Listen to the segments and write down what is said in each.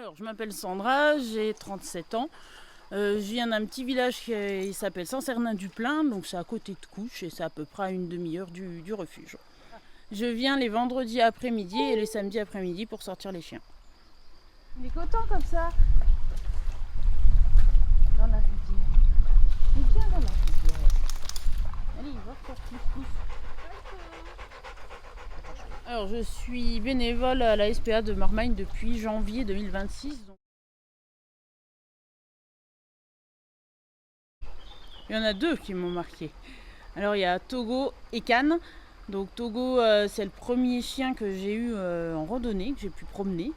Alors, je m'appelle Sandra, j'ai 37 ans. Je viens d'un petit village qui s'appelle Saint-Cernin-du-Plain, donc c'est à côté de Couches et c'est à peu près à une demi-heure du refuge. Je viens les vendredis après-midi et les samedis après-midi pour sortir les chiens. Il est content comme ça. Dans la rivière. Il vient dans la rivière. Allez, il va faire plus. Alors, je suis bénévole à la SPA de Marmagne depuis janvier 2026. Il y en a deux qui m'ont marqué. Alors il y a Togo et Cannes. Donc Togo, c'est le premier chien que j'ai eu en randonnée, que j'ai pu promener.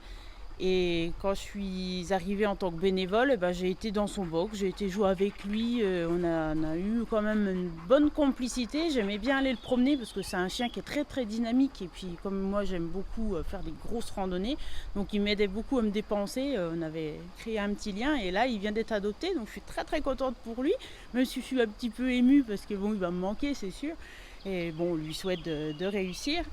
Et quand je suis arrivée en tant que bénévole, j'ai été dans son box, j'ai été jouer avec lui. On a eu quand même une bonne complicité. J'aimais bien aller le promener parce que c'est un chien qui est très très dynamique. Et puis comme moi j'aime beaucoup faire des grosses randonnées, donc il m'aidait beaucoup à me dépenser. On avait créé un petit lien et là il vient d'être adopté. Donc je suis très très contente pour lui, même si je suis un petit peu émue parce que bon il va me manquer c'est sûr. Et bon on lui souhaite de réussir.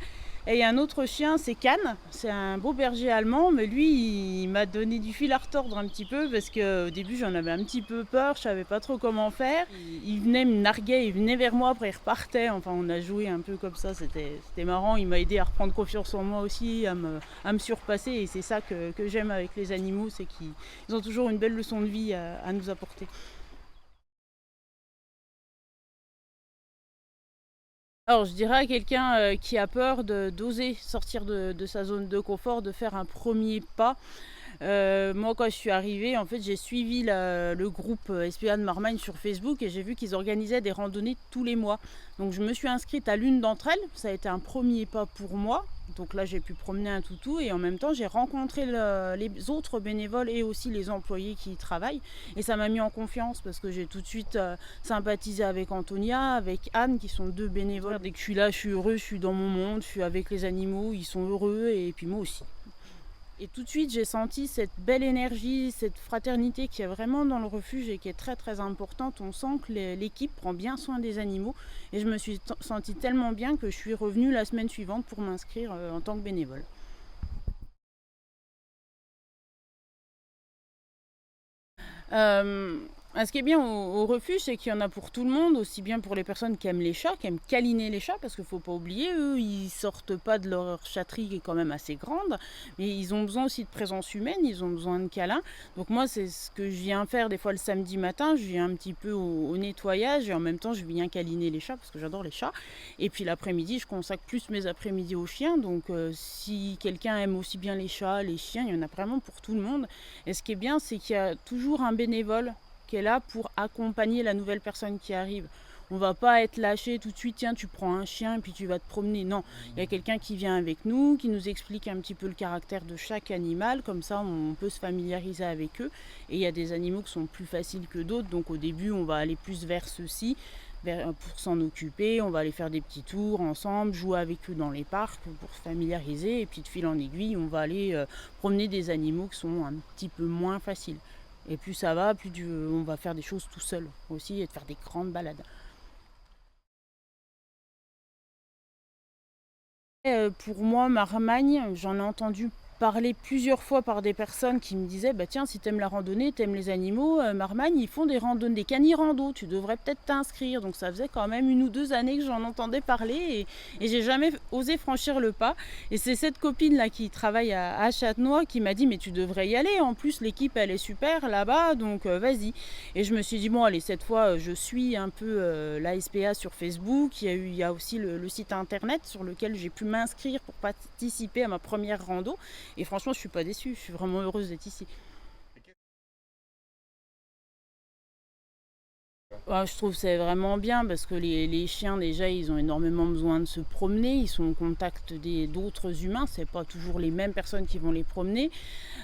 Et il y a un autre chien, c'est Cannes, c'est un beau berger allemand, mais lui, il m'a donné du fil à retordre un petit peu parce qu'au début, j'en avais un petit peu peur, je savais pas trop comment faire. Il venait me narguer, il venait vers moi, après il repartait. Enfin, on a joué un peu comme ça, c'était marrant. Il m'a aidé à reprendre confiance en moi aussi, à me surpasser. Et c'est ça que j'aime avec les animaux, c'est qu'ils ont toujours une belle leçon de vie à nous apporter. Alors, je dirais à quelqu'un qui a peur d'oser sortir de sa zone de confort, de faire un premier pas. Moi, quand je suis arrivée, en fait, j'ai suivi le groupe SPA de Marmagne sur Facebook et j'ai vu qu'ils organisaient des randonnées tous les mois. Donc, je me suis inscrite à l'une d'entre elles. Ça a été un premier pas pour moi. Donc là, j'ai pu promener un toutou et en même temps, j'ai rencontré les autres bénévoles et aussi les employés qui y travaillent. Et ça m'a mis en confiance parce que j'ai tout de suite sympathisé avec Antonia, avec Anne, qui sont deux bénévoles. Dès que je suis là, je suis heureux, je suis dans mon monde, je suis avec les animaux, ils sont heureux et puis moi aussi. Et tout de suite, j'ai senti cette belle énergie, cette fraternité qui est vraiment dans le refuge et qui est très très importante. On sent que l'équipe prend bien soin des animaux. Et je me suis sentie tellement bien que je suis revenue la semaine suivante pour m'inscrire en tant que bénévole. Ce qui est bien au refuge, c'est qu'il y en a pour tout le monde, aussi bien pour les personnes qui aiment les chats, qui aiment câliner les chats, parce qu'il ne faut pas oublier, eux, ils sortent pas de leur chatterie qui est quand même assez grande, mais ils ont besoin aussi de présence humaine, ils ont besoin de câlins. Donc moi, c'est ce que je viens faire des fois le samedi matin, je viens un petit peu au nettoyage et en même temps, je viens câliner les chats, parce que j'adore les chats. Et puis l'après-midi, je consacre plus mes après-midi aux chiens, donc si quelqu'un aime aussi bien les chats, les chiens, il y en a vraiment pour tout le monde. Et ce qui est bien, c'est qu'il y a toujours un bénévole qui est là pour accompagner la nouvelle personne qui arrive. On va pas être lâché tout de suite, tiens, tu prends un chien et puis tu vas te promener. Non, il y a quelqu'un qui vient avec nous, qui nous explique un petit peu le caractère de chaque animal, comme ça on peut se familiariser avec eux. Et il y a des animaux qui sont plus faciles que d'autres, donc au début on va aller plus vers ceux-ci pour s'en occuper, on va aller faire des petits tours ensemble, jouer avec eux dans les parcs pour se familiariser, et puis de fil en aiguille, on va aller promener des animaux qui sont un petit peu moins faciles. Et plus ça va, plus on va faire des choses tout seul aussi et de faire des grandes balades. Pour moi, Marmagne, j'en ai entendu parler plusieurs fois par des personnes qui me disaient bah tiens, si t'aimes la randonnée, t'aimes les animaux, Marmagne, ils font des randonnées, des canirando, tu devrais peut-être t'inscrire. Donc ça faisait quand même 1 ou 2 années que j'en entendais parler et j'ai jamais osé franchir le pas. Et c'est cette copine là qui travaille à Châtenois qui m'a dit mais tu devrais y aller, en plus l'équipe elle est super là-bas, donc vas-y. Et je me suis dit bon allez, cette fois je suis un peu la SPA sur Facebook, il y a aussi le site internet sur lequel j'ai pu m'inscrire pour participer à ma première rando. Et franchement, je suis pas déçue, je suis vraiment heureuse d'être ici. Ouais, je trouve que c'est vraiment bien parce que les chiens déjà ils ont énormément besoin de se promener, ils sont au contact d'autres humains, c'est pas toujours les mêmes personnes qui vont les promener.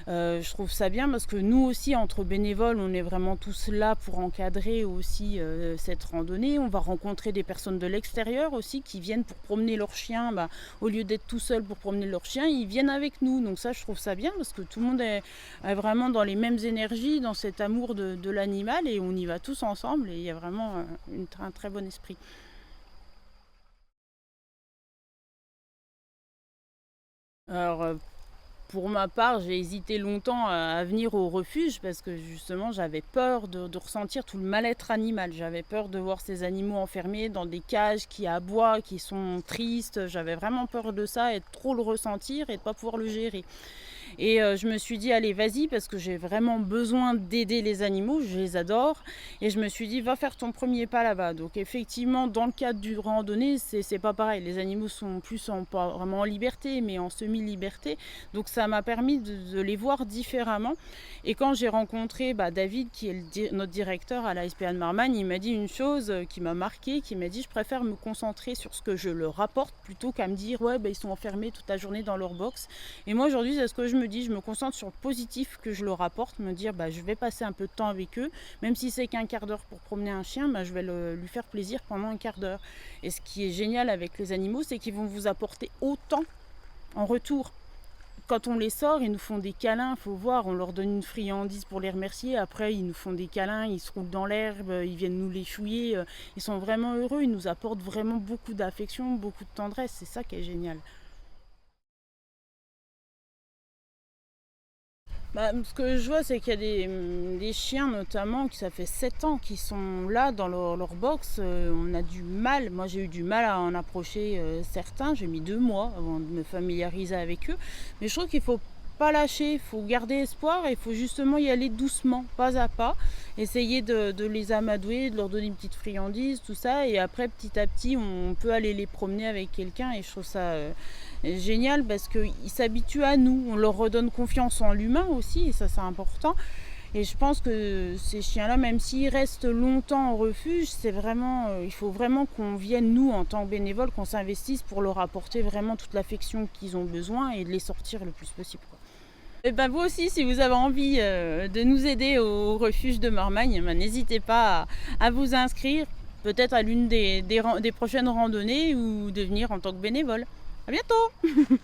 Je trouve ça bien parce que nous aussi entre bénévoles on est vraiment tous là pour encadrer aussi cette randonnée. On va rencontrer des personnes de l'extérieur aussi qui viennent pour promener leurs chiens, au lieu d'être tout seul pour promener leurs chiens, ils viennent avec nous. Donc ça je trouve ça bien parce que tout le monde est vraiment dans les mêmes énergies, dans cet amour de l'animal et on y va tous ensemble et il y a vraiment un très bon esprit. Alors Pour ma part, j'ai hésité longtemps à venir au refuge parce que justement j'avais peur de ressentir tout le mal-être animal. J'avais peur de voir ces animaux enfermés dans des cages qui aboient, qui sont tristes. J'avais vraiment peur de ça et de trop le ressentir et de pas pouvoir le gérer. Et je me suis dit, allez, vas-y, parce que j'ai vraiment besoin d'aider les animaux, je les adore. Et je me suis dit, va faire ton premier pas là-bas. Donc effectivement, dans le cadre du randonnée, c'est pas pareil. Les animaux sont plus pas vraiment en liberté, mais en semi-liberté. Donc ça m'a permis de les voir différemment. Et quand j'ai rencontré David, qui est notre directeur à la SPA de Marmagne, il m'a dit une chose qui m'a marqué, qui m'a dit, je préfère me concentrer sur ce que je leur apporte plutôt qu'à me dire, ouais, ils sont enfermés toute la journée dans leur box. Et moi aujourd'hui, c'est ce que je me dis, je me concentre sur le positif que je leur apporte, me dire je vais passer un peu de temps avec eux, même si c'est qu'un quart d'heure pour promener un chien, je vais lui faire plaisir pendant un quart d'heure. Et ce qui est génial avec les animaux, c'est qu'ils vont vous apporter autant en retour. Quand on les sort, ils nous font des câlins, il faut voir, on leur donne une friandise pour les remercier, après ils nous font des câlins, ils se roulent dans l'herbe, ils viennent nous les chouiller, ils sont vraiment heureux, ils nous apportent vraiment beaucoup d'affection, beaucoup de tendresse, c'est ça qui est génial. Ce que je vois, c'est qu'il y a des chiens notamment, qui ça fait 7 ans, qui sont là dans leur box. On a du mal, moi j'ai eu du mal à en approcher certains, j'ai mis 2 mois avant de me familiariser avec eux. Mais je trouve qu'il faut pas lâcher, il faut garder espoir et il faut justement y aller doucement, pas à pas. Essayer de les amadouer, de leur donner une petite friandise, tout ça. Et après, petit à petit, on peut aller les promener avec quelqu'un et je trouve ça génial parce qu'ils s'habituent à nous. On leur redonne confiance en l'humain aussi et ça c'est important. Et je pense que ces chiens-là, même s'ils restent longtemps en refuge, c'est vraiment, il faut vraiment qu'on vienne, nous, en tant que bénévoles, qu'on s'investisse pour leur apporter vraiment toute l'affection qu'ils ont besoin et de les sortir le plus possible, quoi. Et vous aussi, si vous avez envie de nous aider au refuge de Marmagne, n'hésitez pas à vous inscrire, peut-être à l'une des prochaines randonnées ou de venir en tant que bénévole. À bientôt!